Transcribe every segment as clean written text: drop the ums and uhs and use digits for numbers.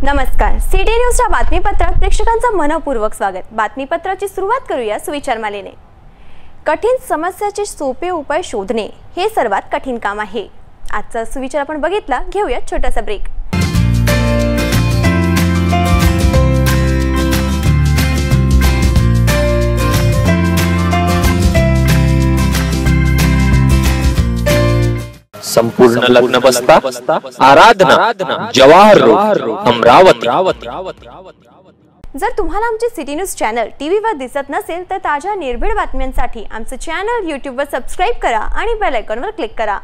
नमस्कार, सिटी न्यूजच्या बातमीपत्रात प्रेक्षकांचं मनपूर्वक स्वागत। बातमीपत्राची सुरुवात करूया सुविचारमालेने। कठीण समस्याचे सोपे उपाय शोधणे हे सर्वात कठीण काम आहे। आजचा सुविचार आपण बघितला, घेऊया छोटासा ब्रेक। संपूर्ण लग्न बसता आराधना जवाहर रोड अमरावती। जर तुम्हाला आमचे सिटी न्यूज चॅनल टीव्हीवर दिसत नसेल तर ताज्या निर्भीड बातम्यांसाठी आमचे चॅनल यूट्यूबवर सबस्क्राइब करा आणि बेल आयकॉनवर क्लिक करा।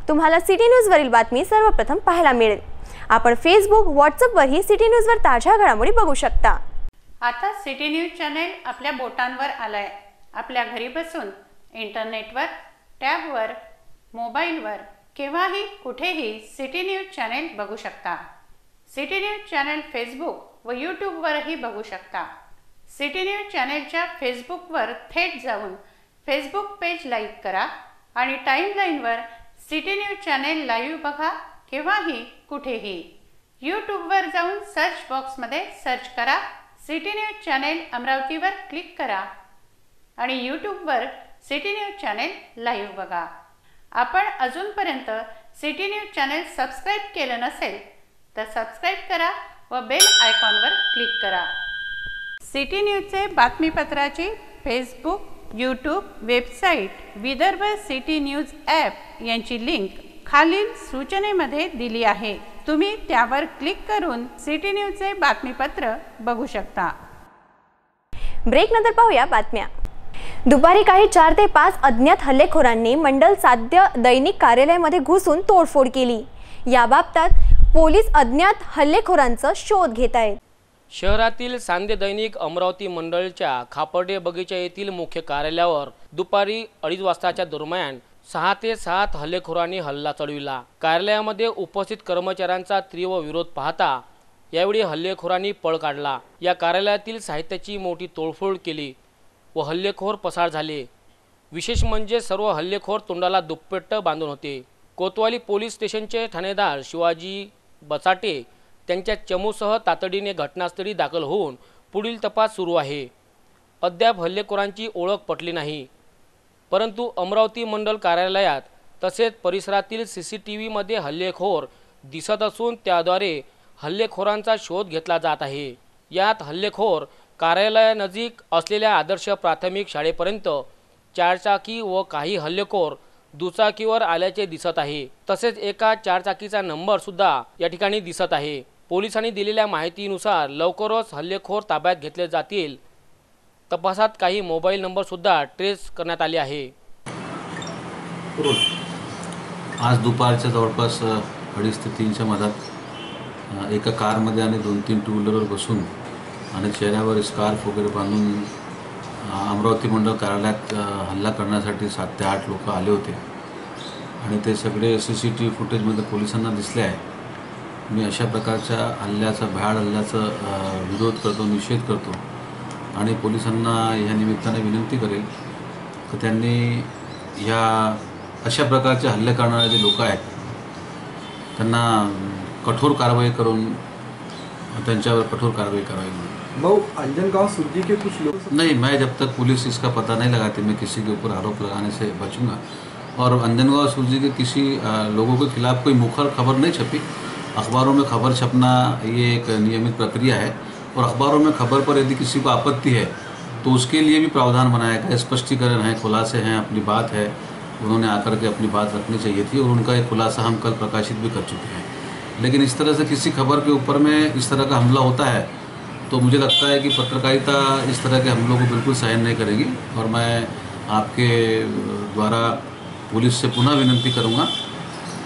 तुम्हाला सिटी न्यूज वरील बातमी सर्वप्रथम पाहायला मिळेल। आपण फेसबुक, व्हॉट्सअप वरही सिटी न्यूज वर ताज्या घडामोडी बघू शकता। आता सिटी न्यूज चॅनल आपल्या बोटांवर आलाय। आपल्या घरी बसून इंटरनेटवर, टॅबवर, मोबाईलवर केव्हाही कुठेही सिटी न्यूज चॅनल बघू शकता। सिटी न्यूज चॅनल फेसबुक व यूट्यूबवरही बघू शकता। सिटी न्यूज चॅनलच्या फेसबुकवर थेट जाऊन फेसबुक पेज लाईक करा आणि टाइमलाईनवर सिटी न्यूज चॅनल लाईव्ह बघा केव्हाही कुठेही। यूट्यूबवर जाऊन सर्च बॉक्समध्ये सर्च करा सिटी न्यूज चॅनल अमरावतीवर क्लिक करा आणि यूट्यूबवर सिटी न्यूज चॅनल लाईव्ह बघा। आपण अजूनपर्यंत सिटी न्यूज चॅनल सबस्क्राइब केलं नसेल तर सबस्क्राइब करा व बेल आयकॉनवर क्लिक करा। सिटी न्यूजचे बातमीपत्राची Facebook, YouTube, website, Vidarbha city news app यांची लिंक खालील सूचनेमध्ये दिली आहे। तुम्ही त्यावर क्लिक करून सिटी न्यूजचे बातमीपत्र बघू शकता। ब्रेक नंतर पाहूया बातम्या। दुपारी काही 4 ते 5 अज्ञात हल्लेखोरांनी मंडल साध्य दैनिक कार्यालयामध्ये घुसून तोडफोड केली। याबाबत पोलीस अज्ञात हल्लेखोरांचा शोध घेत आहेत। शहरातील सांदे दैनिक अमरावती मंडळच्या खापर्डे बगीचा येथील मुख्य कार्यालयावर दुपारी 2:30 वाजताच्या दरम्यान 6 ते 7 हल्लेखोरांनी हल्ला चढविला। कार्यालयामध्ये उपस्थित कर्मचाऱ्यांचा तीव्र विरोध पाहता यावेळी हल्लेखोरांनी पळ काढला। या कार्यालयातील साहित्याची मोठी तोडफोड केली व हल्लेखोर पसार झाले। विशेष म्हणजे सर्व हल्लेखोर तोंडाला दुप्पट बांधून होते। कोतवाली पोलीस स्टेशनचे ठाणेदार शिवाजी बचाटे त्यांच्या चमूसह तातडीने घटनास्थळी दाखल होऊन पुढील तपास सुरू आहे। अद्याप हल्लेखोरांची ओळख पटली नाही, परंतु अमरावती मंडल कार्यालयात तसेच परिसरातील CCTVमध्ये हल्लेखोर दिसत असून त्याद्वारे हल्लेखोरांचा शोध घेतला जात आहे। यात हल्लेखोर कार्यालयानजीक असलेल्या आदर्श प्राथमिक शाळेपर्यंत 4 चाकी व काही हल्लेखोर दुचाकीवर आल्याचे दिसत आहे। तसेच एका 4 चाकीचा नंबर सुद्धा या ठिकाणी दिसत आहे। पोलिसांनी दिलेल्या माहितीनुसार लवकरच हल्लेखोर ताब्यात घेतले जातील। तपासात काही मोबाईल नंबर सुद्धा ट्रेस करण्यात आले आहे। आज दुपारच्या जवळपास 2:30 ते 3च्या मधात एका कारमध्ये आणि 2-3 टू व्हीलरवर बसून आणि चेहऱ्यावर स्कार्फ वगैरे बांधून अमरावती मंडळ कार्यालयात हल्ला करण्यासाठी 7 ते 8 लोक आले होते आणि ते सगळे CCTV फुटेजमध्ये पोलिसांना दिसले आहे। मी अशा प्रकारच्या हल्ल्याचा, भ्याड हल्ल्याचा विरोध करतो, निषेध करतो आणि पोलिसांना ह्या निमित्ताने विनंती करेल की त्यांनी ह्या अशा प्रकारचे हल्ले करणारे जे लोक आहेत त्यांना कठोर कारवाई करून त्यांच्यावर कठोर कार्रवाई करावी। भाऊ, अंजनगांव सुरजी के कुछ लोग नहीं, मैं जब तक पुलिस इसका पता नहीं लगाती मैं किसी के ऊपर आरोप लगाने से बचूंगा। और अंजनगांव सुरजी के किसी लोगों के खिलाफ कोई मुखर खबर नहीं छपी। अखबारों में खबर छपना ये एक नियमित प्रक्रिया है और अखबारों में खबर पर यदि किसी को आपत्ति है तो उसके लिए भी प्रावधान बनाया गया, स्पष्टीकरण है, खुलासे हैं, अपनी बात है, उन्होंने आकर के अपनी बात रखनी चाहिए थी और उनका एक खुलासा हम कल प्रकाशित भी कर चुके हैं। लेकिन इस तरह से किसी खबर के ऊपर में इस तरह का हमला होता है तो मुझे लगता है कि पत्रकारिता इस तरह के हमलों को बिल्कुल सहन नहीं करेगी और मैं आपके द्वारा पुलिस से पुनः विनंती करूंगा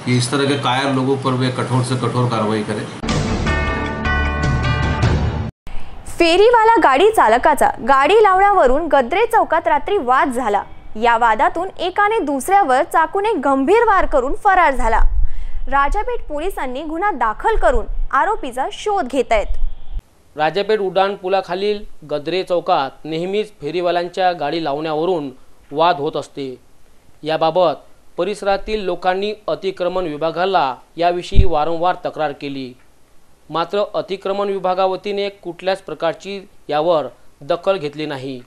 कि इस तरह के कायर लोगों पर वे कठोर से कठोर कार्रवाई करें। फेरीवाला गाडी चालकाचा गाडी लावण्यावरून गद्रे चौकात रात्री वाद झाला। या वादातून एकाने दुसऱ्यावर चाकूने गंभीर वार करून फरार झाला। राजापेठ पोलिसांनी गुन्हा दाखल करून आरोपीचा शोध घेत आहेत। राजापेठ उड्डाण पुलाखालील गद्रे चौकात नेहमीच फेरीवाल्यांच्या गाडी लावण्यावरून वाद होत असते। याबाबत परिसरातील लोकांनी अतिक्रमण विभागाला याविषयी वारंवार तक्रार केली, मात्र अतिक्रमण विभागावतीने कुठल्याच प्रकारची यावर दखल घेतली नाही।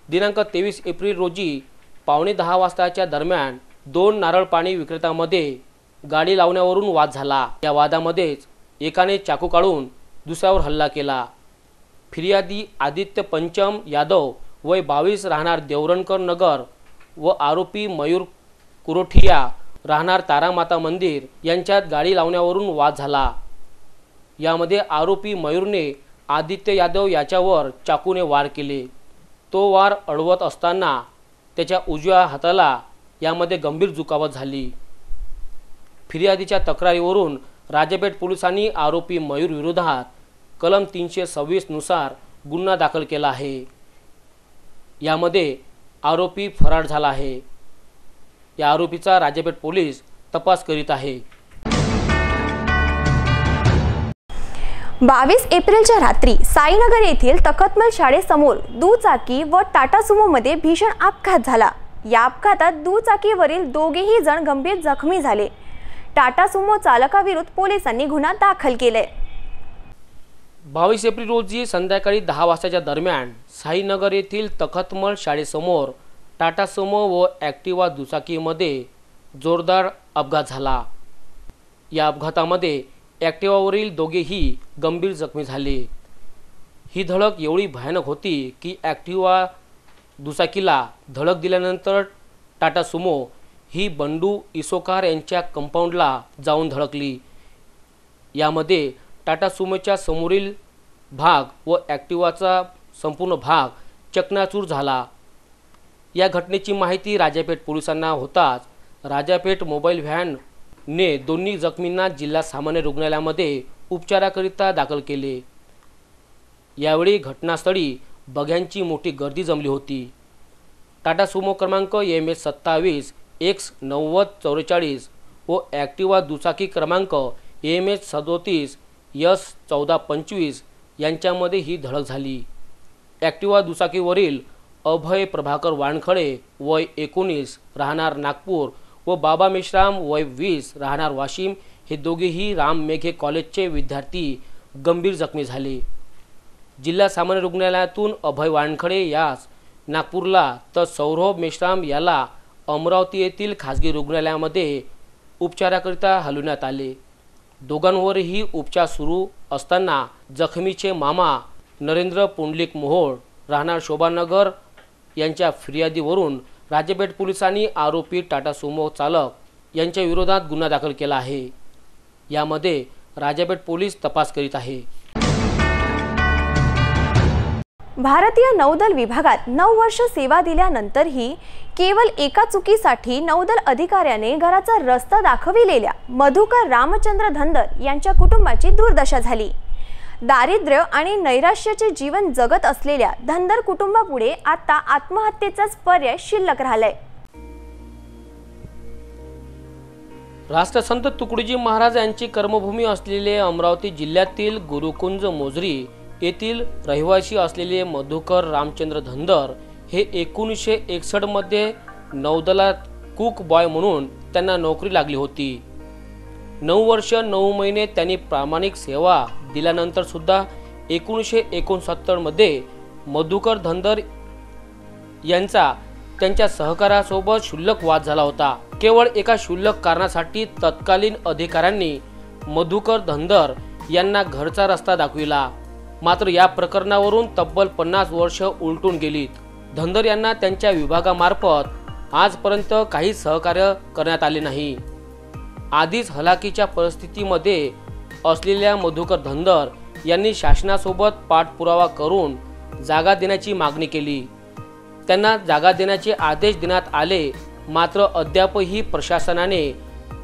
दिनांक 23 एप्रिल रोजी 9:15 वाजताच्या दरम्यान 2 नारळ पाणी विक्रेत्यांमध्ये गाडी लावण्यावरून वाद झाला। या वादामध्येच एकाने चाकू काढून दुसऱ्यावर हल्ला केला। फिर्यादी आदित्य पंचम यादव वय 22 राहणार देवरणकर नगर व आरोपी मयूर कुरोठिया राहणार तारामाता मंदिर यांच्यात गाडी लावण्यावरून वाद झाला। यामध्ये आरोपी मयूरने आदित्य यादव याच्यावर चाकूने वार केले। तो वार अडवत असताना त्याच्या उजव्या हाताला यामध्ये गंभीर दुखापत झाली। फिर्यादीच्या तक्रारीवरून राजापेठ पोलिसांनी आरोपी मयूर विरोधात कलम 326 नुसार गुन्हा दाखल केला आहे। यामध्ये आरोपी फरार झाला आहे। या आरोपीचा राजापेठ पोलीस तपास करीत आहे। 22 एप्रिलच्या रात्री साईनगर येथील तखतमल शाळेसमोर दुचाकी व टाटा सुमो मध्ये भीषण अपघात झाला। या अपघातात दुचाकीवरील दोघेही जण गंभीर जखमी झाले। टाटा सुमो चालकाविरुद्ध पोलिसांनी गुन्हा दाखल केलाय। 22 एप्रिल रोजी संध्याकाळी 10 वाजताच्या दरम्यान साईनगर येथील तखतमल शाळेसमोर टाटा सुमो व ॲक्टिवा दुचाकीमध्ये जोरदार अपघात झाला। या अपघातामध्ये ॲक्टिवावरील दोघेही गंभीर जखमी झाले। ही धडक एवढी भयानक होती की ॲक्टिवा दुचाकीला धडक दिल्यानंतर टाटा सुमो ही बंडू इसोकार यांच्या कंपाऊंडला जाऊन धडकली। यामध्ये टाटा सुमोच्या समोरील भाग व ॲक्टिवाचा संपूर्ण भाग चकनाचूर झाला। या घटनेची माहिती राजापेठ पोलिसांना होताच राजापेठ मोबाईल व्हॅनने दोन्ही जखमींना जिल्हा सामान्य रुग्णालयामध्ये उपचाराकरिता दाखल केले। यावेळी घटनास्थळी बघ्यांची मोठी गर्दी जमली होती। टाटा सुमो क्रमांक MS 27 X 9044 व ॲक्टिवा दुचाकी क्रमांक MS 37 S 1425 यांच्यामध्ये ही धडक झाली। ॲक्टिवा दुचाकीवरील अभय प्रभाकर वानखडे वय 19 राहणार नागपूर व बाबा मेश्राम वय 20 राहणार वाशिम हे दोघेही राम मेघे कॉलेजचे विद्यार्थी गंभीर जखमी झाले। जिल्हा सामान्य रुग्णालयातून अभय वानखडे यास नागपूरला तर सौरभ मेश्राम याला अमरावती येथील खाजगी रुग्णालयामध्ये उपचाराकरिता हलवण्यात आले। दोघांवरही उपचार सुरू असताना जखमीचे मामा नरेंद्र पुंडलिक मोहोळ राहणार शोभानगर यांच्या फिर्यादीवरून राजापेठ पोलिसांनी आरोपी टाटा सुमो चालक यांच्या विरोधात गुन्हा दाखल केला आहे। यामध्ये राजापेठ पोलीस तपास करीत आहे। भारतीय नौदल विभागात 9 वर्ष सेवा दिल्यानंतरही केवळ एका चुकीसाठी नौदल अधिकाऱ्याने घराचा रस्ता दाखविलेल्या मधुकर रामचंद्र धनगर यांच्या कुटुंबाची दुर्दशा झाली। दारिद्र्य आणि नैराश्याचे जीवन जगत असलेल्या धनगर कुटुंबापुढे आता आत्महत्येचाच पर्याय शिल्लक राहिलाय। राष्ट्रसंत तुकडोजी महाराज यांची कर्मभूमी असलेले अमरावती जिल्ह्यातील गुरुकुंज मोजरी येथील रहिवासी असलेले मधुकर रामचंद्र धनगर हे 1961 मध्ये नौदलात कुक बॉय म्हणून त्यांना नोकरी लागली होती। 9 वर्ष 9 महिने त्यांनी प्रामाणिक सेवा दिल्यानंतर सुद्धा 1969 मध्ये मधुकर धनगर यांचा त्यांच्या सहकाऱ्यासोबत क्षुल्लक वाद झाला होता। केवळ एका क्षुल्लक कारणासाठी तत्कालीन अधिकाऱ्यांनी मधुकर धनगर यांना घरचा रस्ता दाखविला। मात्र या प्रकरणावरून तब्बल 50 वर्ष उलटून गेलीत। धनगर यांना त्यांच्या विभागामार्फत आजपर्यंत काही सहकार्य करण्यात आले नाही। आधीच हलाखीच्या परिस्थितीमध्ये असलेल्या मधुकर धनगर यांनी शासनासोबत पाठपुरावा करून जागा देण्याची मागणी केली। त्यांना जागा देण्याचे आदेश देण्यात आले, मात्र अद्यापही प्रशासनाने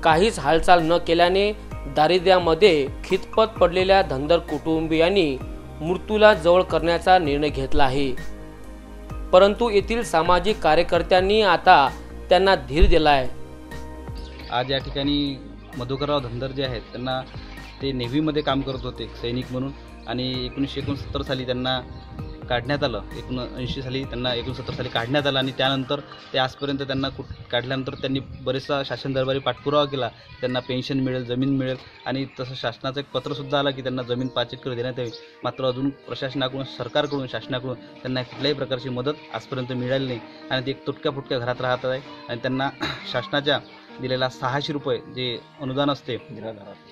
काहीच हालचाल न केल्याने दारिद्र्यामध्ये खितपत पडलेल्या धनगर कुटुंबियांनी मृत्यूला जवळ करण्याचा निर्णय घेतला आहे। परंतु येथील सामाजिक कार्यकर्त्यांनी आता त्यांना धीर दिला आहे। आज या ठिकाणी मधुकरराव धनगर जे आहेत त्यांना ते नेव्हीमध्ये काम करत होते सैनिक म्हणून, आणि 1969 साली त्यांना काढण्यात आलं, 1980 साली त्यांना 69 साली काढण्यात आलं, आणि त्यानंतर ते आजपर्यंत त्यांना काढल्यानंतर त्यांनी बरेचसा शासन दरबारी पाठपुरावा केला, त्यांना पेन्शन मिळेल, जमीन मिळेल, आणि तसं शासनाचं एक पत्रसुद्धा आलं की त्यांना जमीन 5 एकर देण्यात यावी। मात्र अजून प्रशासनाकडून, सरकारकडून, शासनाकडून त्यांना कुठल्याही प्रकारची मदत आजपर्यंत मिळाली नाही, आणि ते एक तुटक्या फुटक्या घरात राहत आहे, आणि त्यांना शासनाच्या दिलेला 600 रुपये जे अनुदान असते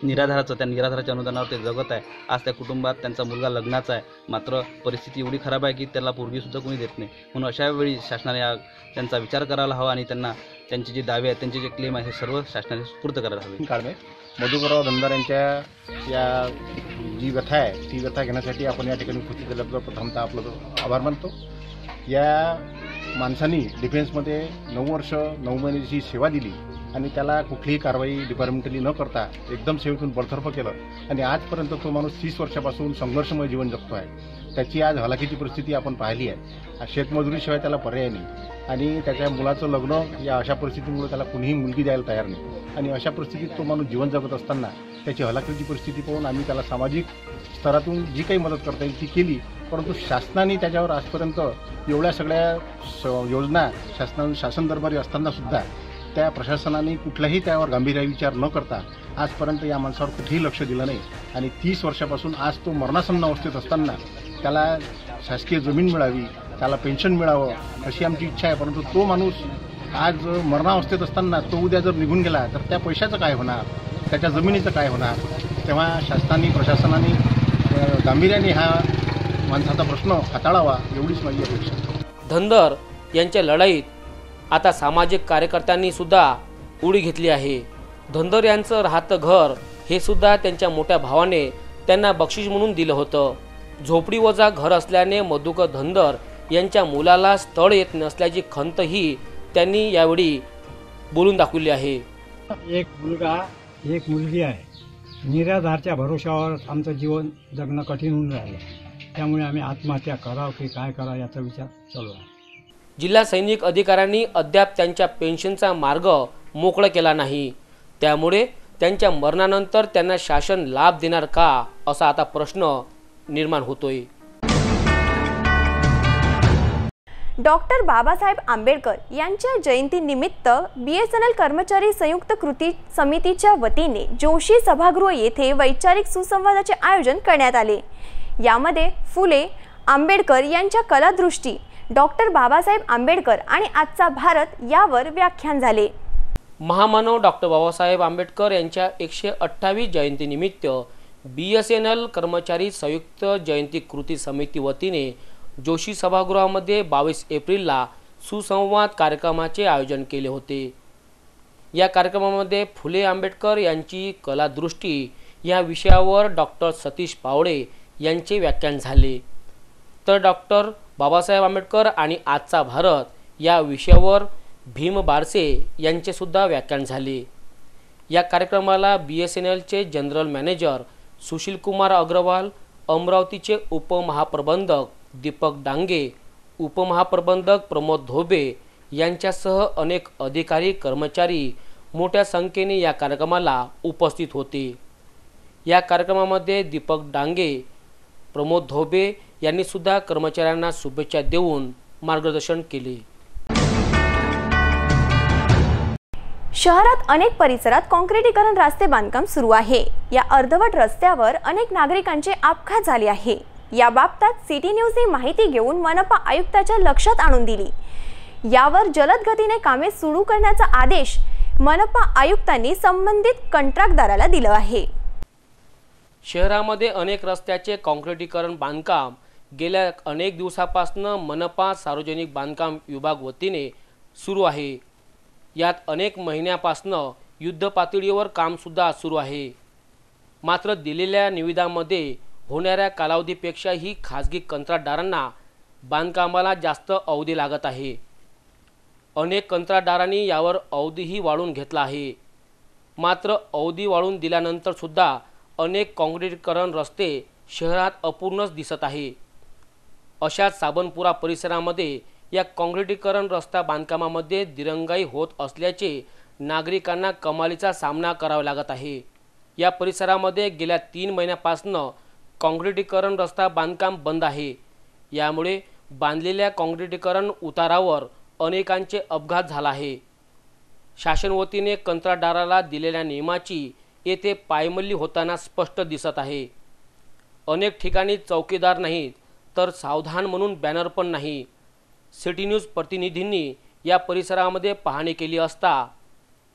निराधाराचं, त्या निराधाराच्या अनुदानावर ते जगत आहे। आज त्या कुटुंबात त्यांचा मुलगा लग्नाचा आहे, मात्र परिस्थिती एवढी खराब आहे की त्याला पोरगीसुद्धा कोणी देत नाही। म्हणून अशा वेळी शासनाने त्यांचा विचार करायला हवा, आणि त्यांना त्यांचे जे दावे आहेत, त्यांचे जे क्लेम आहे, हे सर्व शासनाने सुपूर्द करायला हवे। काळमे मधुकरराव धनगर यांच्या या जी व्यथा आहे ती व्यथा घेण्यासाठी आपण या ठिकाणी उपस्थित झाल्याबद्दल प्रथमतः आपलं आभार मानतो। या माणसांनी डिफेन्समध्ये 9 वर्ष 9 महिन्याची सेवा दिली, आणि त्याला कुठलीही कारवाई डिपार्टमेंटली न करता एकदम सेवेतून बडतर्फ केलं, आणि आजपर्यंत तो माणूस 30 वर्षापासून संघर्षमय जीवन जगतो आहे। त्याची आज हलाखीची परिस्थिती आपण पाहिली आहे। शेतमजुरीशिवाय त्याला पर्याय नाही, आणि त्याच्या मुलाचं लग्न या अशा परिस्थितीमुळे त्याला कुणीही मुलगी द्यायला तयार नाही, आणि अशा परिस्थितीत तो माणूस जीवन जगत असताना त्याची हलाखीची परिस्थिती पाहून आम्ही त्याला सामाजिक स्तरातून जी काही मदत करता येईल ती केली, परंतु शासनाने त्याच्यावर आजपर्यंत एवढ्या सगळ्या योजना शासन दरबारी असतानासुद्धा त्या प्रशासनाने कुठलाही त्यावर गांभीर्य विचार न करता आजपर्यंत या माणसावर कुठेही लक्ष दिलं नाही, आणि 30 वर्षापासून आज तो मरणासन्न अवस्थेत असताना त्याला शासकीय जमीन मिळावी, त्याला पेन्शन मिळावं अशी आमची इच्छा आहे। परंतु तो माणूस आज मरणावस्थेत असताना तो उद्या जर निघून गेला तर त्या पैशाचं काय होणार, त्याच्या जमिनीचं काय होणार? तेव्हा शासनाने, प्रशासनाने गांभीर्याने हा माणसाचा प्रश्न हाताळावा, एवढीच माझी अपेक्षा। धनगर यांच्या लढाईत आता सामाजिक कार्यकर्त्यांनी सुद्धा उडी घेतली आहे। धनगर यांचं राहतं घर हे सुद्धा त्यांच्या मोठ्या भावाने त्यांना बक्षीस म्हणून दिलं होतं। झोपडीवजा घर असल्याने मधुकर धनगर यांच्या मुलाला स्थळ येत नसल्याची खंतही त्यांनी यावेळी बोलून दाखवली आहे। एक मुलगा एक मुलगी आहे, निराधारच्या भरोशावर आमचं जीवन जगणं कठीण होऊन राहिलं, त्यामुळे आम्ही आत्महत्या करावं की काय करावं याचा विचार चालू आहे। जिल्हा सैनिक अधिकाऱ्यांनी अद्याप त्यांच्या पेन्शनचा मार्ग मोकळा केला नाही, त्यामुळे त्यांच्या मरणानंतर त्यांना शासन लाभ देणार का असा आता प्रश्न निर्माण होतोय। डॉक्टर बाबासाहेब आंबेडकर यांच्या जयंतीनिमित्त BSNL कर्मचारी संयुक्त कृती समितीच्या वतीने जोशी सभागृह येथे वैचारिक सुसंवादाचे आयोजन करण्यात आले। यामध्ये फुले आंबेडकर यांच्या कलादृष्टी, डॉक्टर बाबासाहेब आंबेडकर आणि आजचा भारत यावर व्याख्यान झाले। महामानव डॉक्टर बाबासाहेब आंबेडकर यांच्या 128वी जयंतीनिमित्त BSNL कर्मचारी संयुक्त जयंती कृती समिती वतीने जोशी सभागृहामध्ये 22 एप्रिलला सुसंवाद कार्यक्रमाचे आयोजन केले होते। या कार्यक्रमामध्ये फुले आंबेडकर यांची कलादृष्टी या विषयावर डॉक्टर सतीश पावडे यांचे व्याख्यान झाले, तर डॉक्टर बाबासाहेब आंबेडकर आणि आजचा भारत या विषयावर भीम बारसे यांचे सुद्धा व्याख्यान झाले। या कार्यक्रमाला BSNLचे जनरल मॅनेजर सुशील कुमार अग्रवाल, अमरावतीचे उपमहाप्रबंधक दीपक डांगे, उपमहाप्रबंधक प्रमोद धोबे यांच्यासह अनेक अधिकारी कर्मचारी मोठ्या संख्येने या कार्यक्रमाला उपस्थित होते। या कार्यक्रमामध्ये दीपक डांगे, प्रमोद धोबे यांनी सुद्धा कर्मचाऱ्यांना शुभेच्छा देऊन मार्गदर्शन केले। शहरात अनेक परिसरात काँक्रिटीकरण रस्ते बांधकाम सुरू आहे। या अर्धवट रस्त्यावर अनेक नागरिकांचे अपघात झाले आहे। या बाबतीत सिटी न्यूजने माहिती घेऊन मनपा आयुक्ताच्या लक्षात आणून दिली। यावर जलद गतीने कामे सुरू करण्याचा आदेश मनपा आयुक्तांनी संबंधित कंत्राटदाराला दिला आहे। शहरामध्ये अनेक रस्त्याचे काँक्रिटीकरण बांधकाम गेल्या अनेक दिवसापासून मनपा सार्वजनिक बांधकाम विभाग वतीने सुरू आहे। यात अनेक महिन्यापासून युद्ध पातळीवर काम सुद्धा सुरू आहे। मात्र दिलेल्या निविदामध्ये होणाऱ्या कालावधीपेक्षाही खाजगी कंत्राटदारांना बांधकामाला जास्त अवधी लागत आहे। अनेक कंत्राटदारांनी यावर अवधीही वाढवून घेतला आहे। मात्र अवधी वाढवून दिल्यानंतर सुद्धा अनेक काँक्रिटीकरण रस्ते शहरात अपूर्णच दिसत आहे. अशाच साबनपुरा परिसरामध्ये या काँक्रिटीकरण रस्ता बांधकामामध्ये दिरंगाई होत असल्याचे नागरिकांना कमालीचा सामना करावा लागत आहे. या परिसरामध्ये गेल्या 3 महिन्यापासून काँक्रिटीकरण रस्ता बांधकाम बंद आहे. यामुळे बांधलेल्या काँक्रिटीकरण उतारावर अनेकांचे अपघात झाला आहे. शासन वतीने कंत्राटदाराला दिलेल्या नियमाची येथे पायमल्ली होताना स्पष्ट दिसत आहे. अनेक ठिकाणी चौकीदार नाहीत तर सावधान म्हणून बॅनर पण नाही. सिटी न्यूज प्रतिनिधींनी या परिसरामध्ये पाहणी केली असता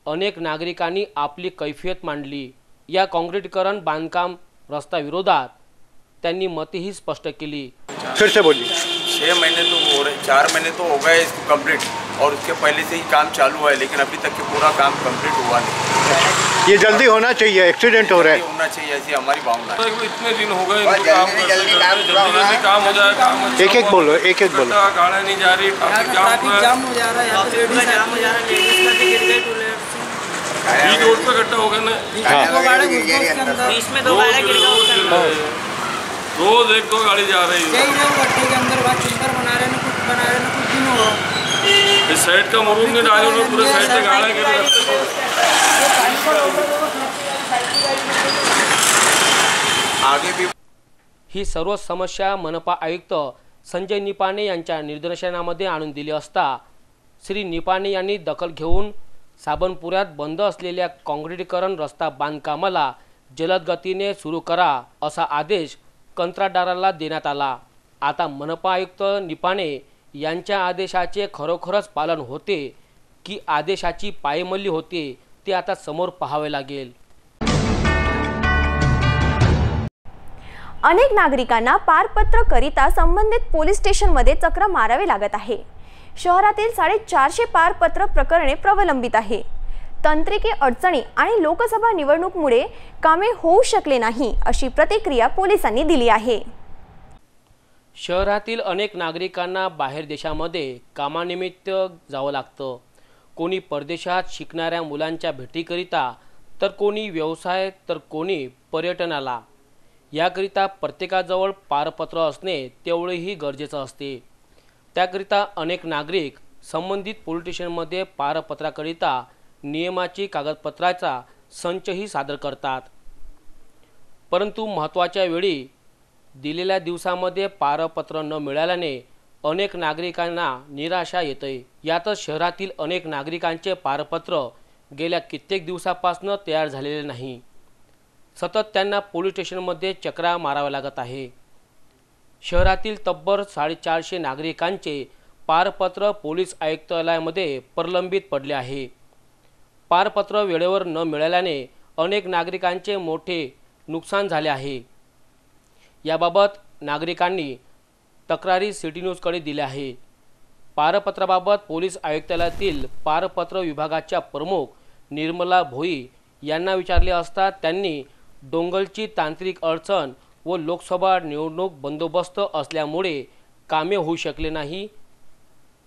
अनेक नागरिकांनी आपली कैफियत मांडली. या काँक्रिटीकरण बांधकाम रस्ता विरोधात त्यांनी मतेही स्पष्ट केली. फिर से बोलिए. 6 महीने तो हो रहे, 4 महीने तो हो गए इसको कंप्लीट, और उसके पहले से ही काम चालू हुआ है, लेकिन अभी तक के पूरा काम कंप्लीट हुआ नहीं. ये जल्दी होना चाहिए, एक्सीडेंट हो रहा है. होना चाहिए, ऐसी हमारी भावना है. इतने दिन हो गए इनको काम करते जल्दी काम हो जाए. एक एक बोलो, एक एक बोलो. गाड़ी नहीं जा रही, ट्रैफिक जाम हो जा रहा है, यहाँ पे लेडीज जाम हो जा रहा है, लेडीज का गिर गए बीच रोड पे गड्ढा हो गया ना. बीच में 2 गाड़ी गिर गई. रोज 1-2 गाड़ी जा रही है. गड्ढे के अंदर बात चिंकर बना रहे हैं, कुछ दिन हो गए. इस साइड का मरूम नहीं डाले उन्होंने, पूरे साइड से गाड़ी गिर आगे भी. ही सर्व समस्या मनपा आयुक्त संजय निपाणे यांच्या निदर्शनामध्ये आणून दिली असता श्री निपाणे यांनी दखल घेऊन साबनपुऱ्यात बंद असलेल्या काँक्रिटीकरण रस्ता बांधकामाला जलद गतीने सुरू करा असा आदेश कंत्राटदाराला देण्यात आला. आता मनपा आयुक्त निपाणे यांच्या आदेशाचे खरोखरच पालन होते की आदेशाची पायमल्ली होते ते आता समोर पाहावे लागेल. अनेक नागरिकांना पारपत्र करिता संबंधित पोलीस स्टेशनमध्ये चक्र मारावे लागत आहे. शहरातील 450 पारपत्र प्रकरणे प्रलंबित आहे. तांत्रिक अडचणी आणि लोकसभा निवडणुकीमुळे कामे होऊ शकले नाही अशी प्रतिक्रिया पोलिसांनी दिली आहे. शहरातील अनेक नागरिकांना बाहेर देशामध्ये कामानिमित्त जावं लागतं. कोणी परदेशात शिकणाऱ्या मुलांच्या भेटीकरिता, तर कोणी व्यवसाय, तर कोणी पर्यटनाला. याकरिता प्रत्येकाजवळ पारपत्र असणे तेवढेही गरजेचं असते. त्याकरिता अनेक नागरिक संबंधित पोलीस स्टेशनमध्ये पारपत्राकरिता नियमाची कागदपत्राचा संचही सादर करतात. परंतु महत्त्वाच्या वेळी दिलेल्या दिवसामध्ये पारपत्र न मिळाल्याने अनेक नागरिकांना निराशा येते. यातच शहरातील अनेक नागरिकांचे पारपत्र गेल्या कित्येक दिवसापासून तयार झालेले नाही. सतत त्यांना पोलीस स्टेशनमध्ये चक्रा माराव्या लागत आहे. शहरातील तब्बल 450 नागरिकांचे पारपत्र पोलीस आयुक्तालयामध्ये प्रलंबित पडले आहे. पारपत्र वेळेवर न मिळाल्याने अनेक नागरिकांचे मोठे नुकसान झाले आहे. याबाबत नागरिकांनी तक्रारी सिटी न्यूजकडे दिल्या आहे. पारपत्राबाबत पोलीस आयुक्तालयातील पारपत्र विभागाच्या प्रमुख निर्मला भोई यांना विचारले असता त्यांनी डोंगलची तांत्रिक अडचण व लोकसभा निवडणूक बंदोबस्त असल्यामुळे कामे होऊ शकले नाही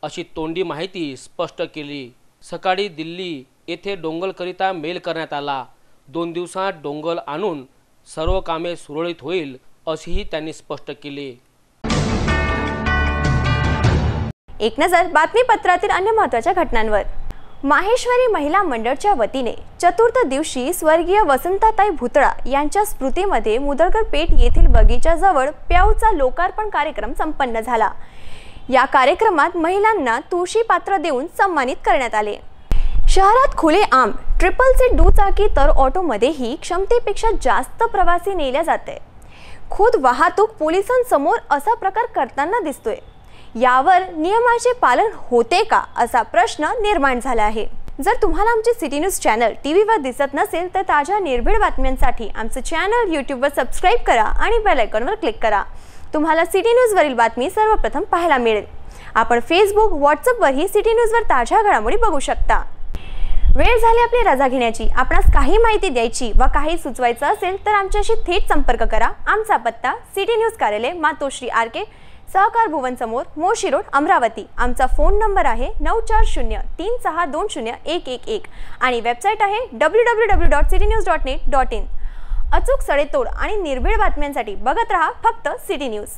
अशी तोंडी माहिती स्पष्ट केली. सकाळी दिल्ली येथे डोंगलकरिता मेल करण्यात आला. 2 दिवसात डोंगल आणून सर्व कामे सुरळीत होईल असेही त्यांनी स्पष्ट केले. एक नजर बातमीपत्रातील अन्य महत्त्वाच्या घटनांवर. माहेश्वरी महिला मंडळच्या वतीने चतुर्थ दिवशी स्वर्गीय वसंताताई भुतळा यांच्या स्मृतीमध्ये मुदरगड पेठ येथील बगीच्याजवळ प्याऊचा लोकार्पण कार्यक्रम संपन्न झाला. या कार्यक्रमात महिलांना तुळशी पात्र देऊन सन्मानित करण्यात आले. शहरात खुले आम ट्रिपल सीट दुचाकी तर ऑटोमध्येही क्षमतेपेक्षा जास्त प्रवासी नेल्या जाते. खुद वाहतूक पोलिसांसमोर असा प्रकार करताना दिसतोय. यावर नियमाचे पालन होते का असा प्रश्न निर्माण झाला आहे. जर तुम्हाला आमचे सिटी न्यूज चॅनल टीव्हीवर दिसत नसेल तर ताज्या निर्भीड बातम्यांसाठी आमचे चॅनल यूट्यूबवर सबस्क्राइब करा आणि बेल आयकॉनवर क्लिक करा. तुम्हाला सिटी न्यूज वरील बातमी सर्वप्रथम पाहायला मिळेल. आपण फेसबुक, व्हॉट्सअपवरही सिटी न्यूजवर ताज्या घडामोडी बघू शकता. वेळ झाली आपली रजा घेण्याची. आपणास काही माहिती द्यायची व काही सुचवायचं असेल तर आमच्याशी थेट संपर्क करा. आमचा पत्ता सिटी न्यूज कार्यालय मातोश्री आरके, सहकार भुवन समोर, मोशी रोड, अमरावती. आमचा फोन नंबर आहे 9403620111 आणि वेबसाईट आहे www.citynews.net.in. अचूक सडेतोड आणि निर्भीड बातम्यांसाठी बघत रहा फक्त सिटी न्यूज।